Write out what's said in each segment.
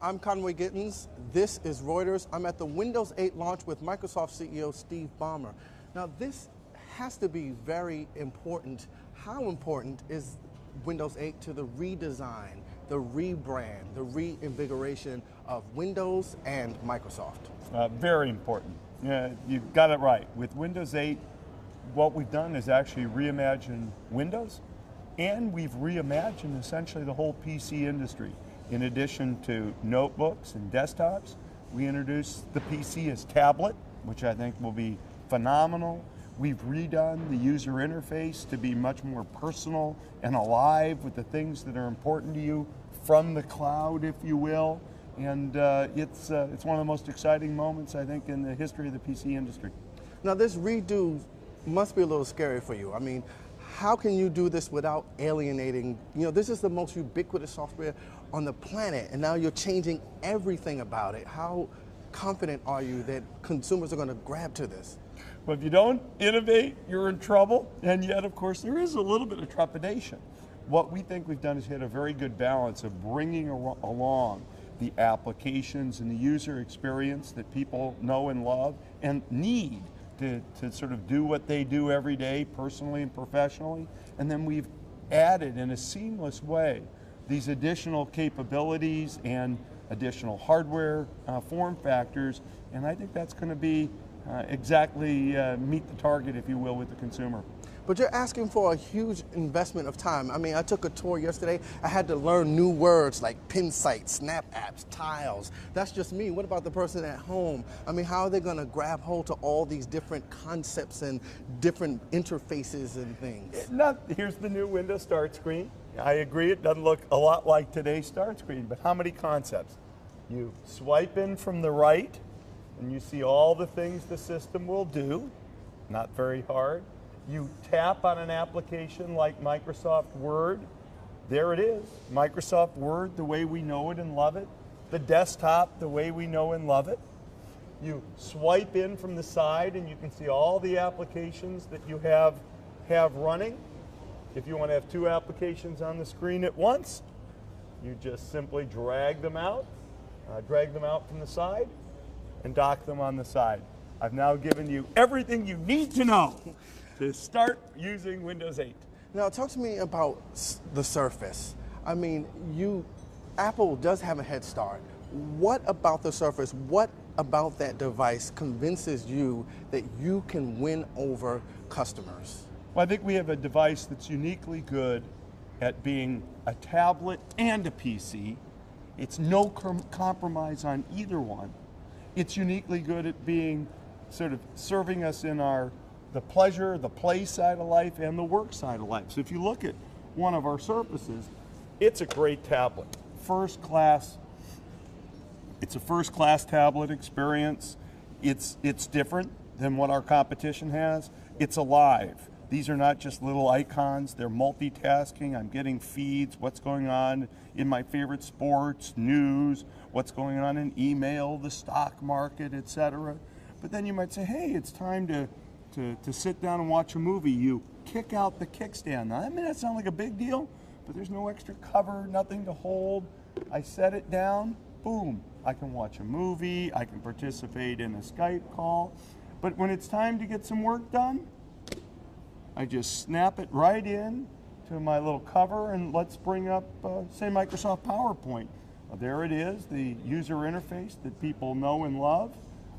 I'm Conway Gittins. This is Reuters. I'm at the Windows 8 launch with Microsoft CEO Steve Ballmer. Now, this has to be very important. How important is Windows 8 to the redesign, the rebrand, the reinvigoration of Windows and Microsoft? Very important. Yeah, you've got it right. With Windows 8, what we've done is actually reimagine Windows, and we've reimagined essentially the whole PC industry. In addition to notebooks and desktops, we introduced the PC as tablet, which I think will be phenomenal. We've redone the user interface to be much more personal and alive with the things that are important to you from the cloud, if you will. And it's one of the most exciting moments, I think, in the history of the PC industry. Now, this redo must be a little scary for you. I mean, how can you do this without alienating? You know, this is the most ubiquitous software on the planet, and now you're changing everything about it. How confident are you that consumers are going to grab to this? Well, if you don't innovate, you're in trouble, and yet, of course, there is a little bit of trepidation. What we think we've done is hit a very good balance of bringing along the applications and the user experience that people know and love and need to sort of do what they do every day, personally and professionally. And then we've added in a seamless way these additional capabilities and additional hardware form factors, and I think that's going to be exactly meet the target, if you will, with the consumer. But you're asking for a huge investment of time. I mean, I took a tour yesterday. I had to learn new words like Pinsight, Snap Apps, Tiles. That's just me. What about the person at home? I mean, how are they going to grab hold to all these different concepts and different interfaces and things? Here's the new Windows Start screen. I agree, it doesn't look a lot like today's Start screen, but how many concepts? You swipe in from the right, and you see all the things the system will do. Not very hard. You tap on an application like Microsoft Word. There it is, Microsoft Word the way we know it and love it. The desktop the way we know and love it. You swipe in from the side and you can see all the applications that you have running. If you want to have two applications on the screen at once, you just simply drag them out from the side and dock them on the side. I've now given you everything you need to know to start using Windows 8. Now, talk to me about the Surface. I mean, Apple does have a head start. What about the Surface? What about that device convinces you that you can win over customers? Well, I think we have a device that's uniquely good at being a tablet and a PC. It's no compromise on either one. It's uniquely good at being sort of serving us in the pleasure, the play side of life, and the work side of life. So if you look at one of our Surfaces, it's a great tablet. First class. It's a first-class tablet experience. It's different than what our competition has. It's alive. These are not just little icons, they're multitasking. I'm getting feeds, what's going on in my favorite sports, news, what's going on in email, the stock market, etc. But then you might say, hey, it's time to sit down and watch a movie. You kick out the kickstand. Now, that may not sound like a big deal, but there's no extra cover, nothing to hold. I set it down, boom. I can watch a movie, I can participate in a Skype call. But when it's time to get some work done, I just snap it right in to my little cover, and let's bring up, say, Microsoft PowerPoint. There it is, the user interface that people know and love.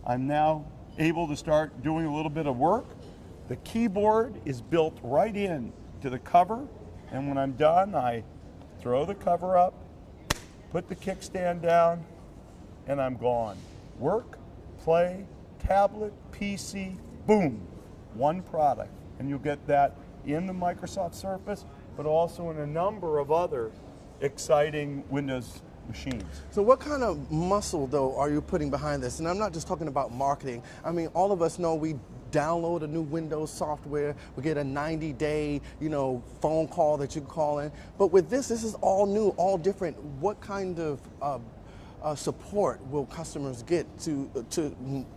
I'm now able to start doing a little bit of work. The keyboard is built right in to the cover, and when I'm done, I throw the cover up, put the kickstand down, and I'm gone. Work, play, tablet, PC, boom, one product. And you'll get that in the Microsoft Surface, but also in a number of other exciting Windows machines. So what kind of muscle, though, are you putting behind this? And I'm not just talking about marketing. I mean, all of us know we download a new Windows software, we get a 90-day, phone call that you can call in. But with this is all new, all different. What kind of support will customers get to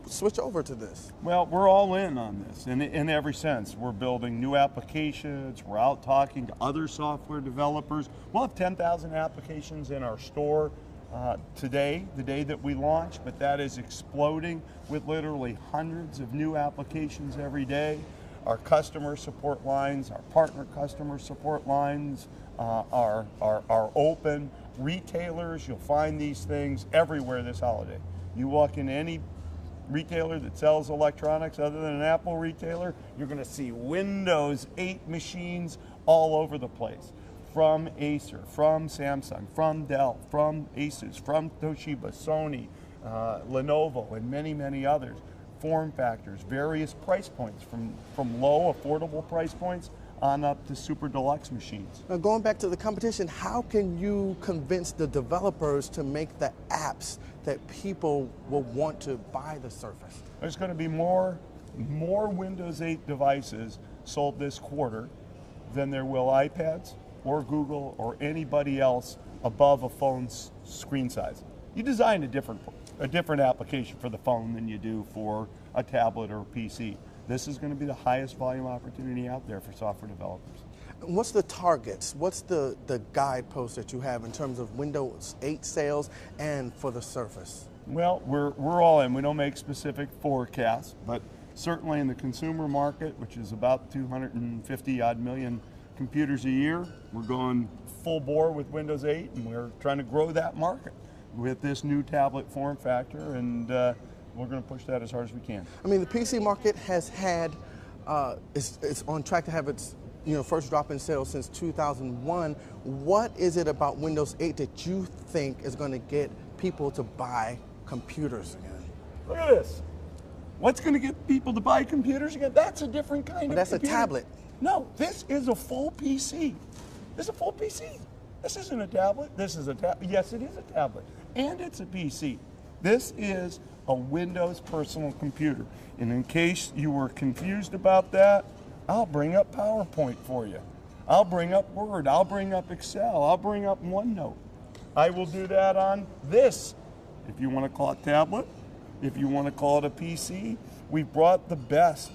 switch over to this? Well, we're all in on this in every sense. We're building new applications, we're out talking to other software developers. We'll have 10,000 applications in our store today, the day that we launched, but that is exploding with literally hundreds of new applications every day. Our customer support lines, our partner customer support lines are open. Retailers, you'll find these things everywhere this holiday. You walk into any retailer that sells electronics other than an Apple retailer, you're going to see Windows 8 machines all over the place. From Acer, from Samsung, from Dell, from Asus, from Toshiba, Sony, Lenovo, and many, many others. Form factors, various price points, from low, affordable price points on up to super deluxe machines. Now, going back to the competition, how can you convince the developers to make the apps that people will want to buy the Surface? There's going to be more Windows 8 devices sold this quarter than there will iPads or Google or anybody else above a phone's screen size. You design a different application for the phone than you do for a tablet or a PC. This is going to be the highest volume opportunity out there for software developers. What's the targets? What's the guidepost that you have in terms of Windows 8 sales and for the Surface? Well, we're all in. We don't make specific forecasts, but certainly in the consumer market, which is about 250 odd million computers a year, we're going full bore with Windows 8, and we're trying to grow that market with this new tablet form factor, and we're going to push that as hard as we can. I mean, the PC market has had, it's on track to have its first drop in sales since 2001. What is it about Windows 8 that you think is going to get people to buy computers again? Look at this. What's going to get people to buy computers again? That's a different kind of That's computer. a tablet. No, this is a full PC. This is a full PC. This isn't a tablet. This is a tablet. Yes, it is a tablet. And it's a PC. This is a Windows personal computer. And in case you were confused about that, I'll bring up PowerPoint for you. I'll bring up Word. I'll bring up Excel. I'll bring up OneNote. I will do that on this. If you want to call it tablet, if you want to call it a PC, we brought the best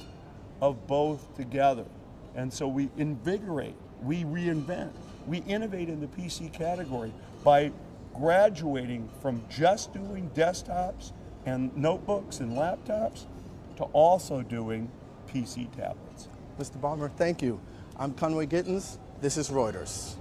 of both together. And so we invigorate, we reinvent, we innovate in the PC category by graduating from just doing desktops and notebooks and laptops to also doing PC tablets. Mr. Ballmer, thank you. I'm Conway Gittins. This is Reuters.